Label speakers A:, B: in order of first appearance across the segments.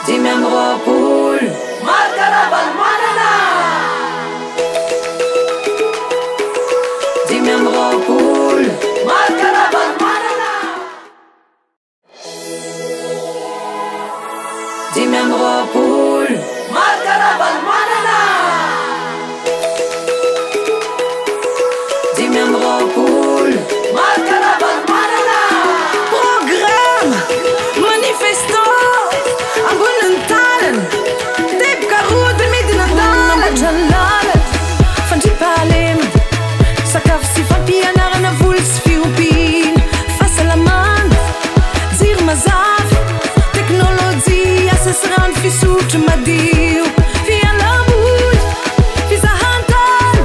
A: dimy amby roapolo marikaravany manana dimy amby roapolo marikaravany manana dimy amby roapolo marikaravany manana dimy amby roapolo marikaravany manana programme manifestant amboniny tanany teboka rody midina tanatra fandripahalema sakafo sy fampianarana voly sy fiompiana fahasalamana jiro mazavy teknôlôjia asa sy rano fisotro madio fialamboly fizahantany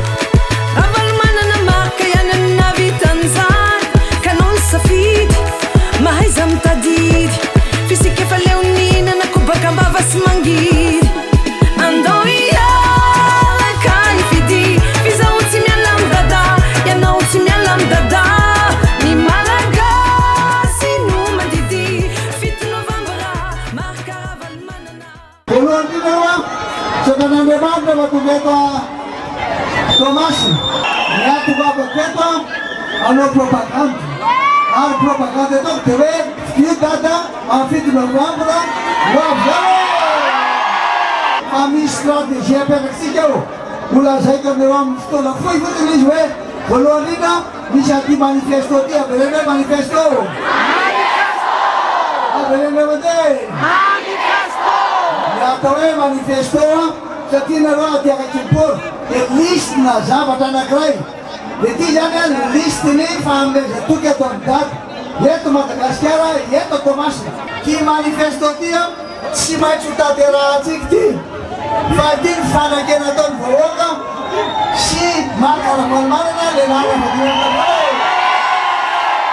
A: avalomanana marika ianany navitan'izany kanony safidy mahaiza mitadidy fisika efa leoninana kobaka ambava sy mangidy andao ialaka ifidy fizaho tsy miala amy dada ianao tsy miala amy dada ny malagasy no mandidy 7 novambra marikaravany manana
B: voalohany indrindra sakan'andriamanitra mahatonga eto Tomasy miatoko abako eto anao propagande ary propagande ataoko dia hoe io dada amin'ny 7 novambra ho avy zao fa misy stratégie ampianakitsika io olazaiko ameo amin'ny fotoana fohy fotony izy hoe voalohany indrindra misy aty manifesto ty avereny hoe manifesto avereny amande atao hoe manifesto satria nareo atiakakimporo dia listena zavatra anankiray dia ty zany a listeny fahamezatoky ato amin'ny dady eto Madagasikara eto Tomasy ty manifesto ty a tsy maintsy ho tanterahantsika ty fa ty ny fanakena ataony vahoaka sy marikaravany manana le lalana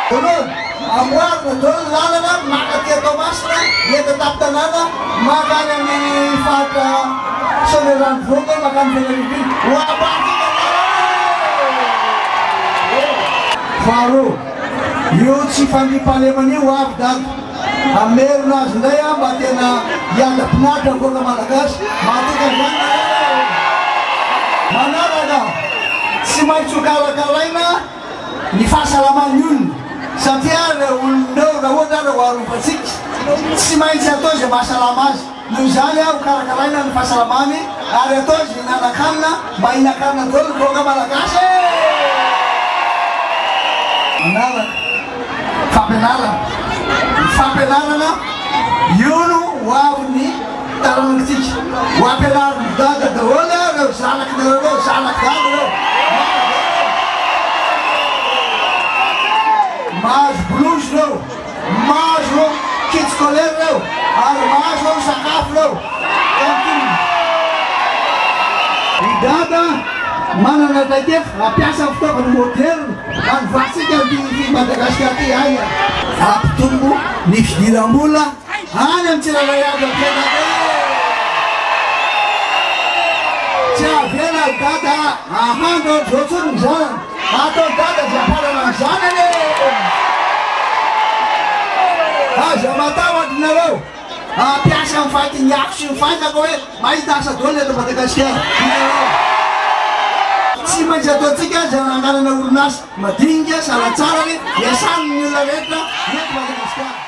B: voalohany amboarina dolo lalana maka ty Tomasina eto taptanana makany amin'ny fatra sonerano vonga makany Benariviny ho apatika faharoa io tsy fandripahalemana io avy dady amerina azy ndray a mba tena hiala-pinatra vonga malagasy mahatoka zany manaraka tsy maintsy ho karakaraina ny fahasalamany olona satria le oloneo raha ohatra ra ho arovatsika tsy maintsy atao zay mahasalama azy noho zany a ho karakaraina ny fahasalamany ary atao zay nanakanina mba hinakanina dolo vonga malagasy manaraka fampianarana io no ho avy ny taranakitsika ho ampianariny dada daholo reo zanaky nareo reo zanaky dada reo mahazo blouse reo mahazo kit scolaire reo ary mahazo sakafo reo i dada manana taikefa ampiasa fitaovana moderne anovatsika ty Madagasikara ty aia ampitombo ny fidiram-bola any amin'ny tsirairay aby tena tsy avela dada ahandro zotsony ny zanany atao dada zay aparana ny zanany aza matahotra nareo ampiasa amin'ny fahakinyako sy ny fahitako hoe mahita asa daholo eto Madagasikara tsy maintsy ataotsika zay nanganana orinasa madinika salatsarany iasan'ny olona rehetra eto Madagasikara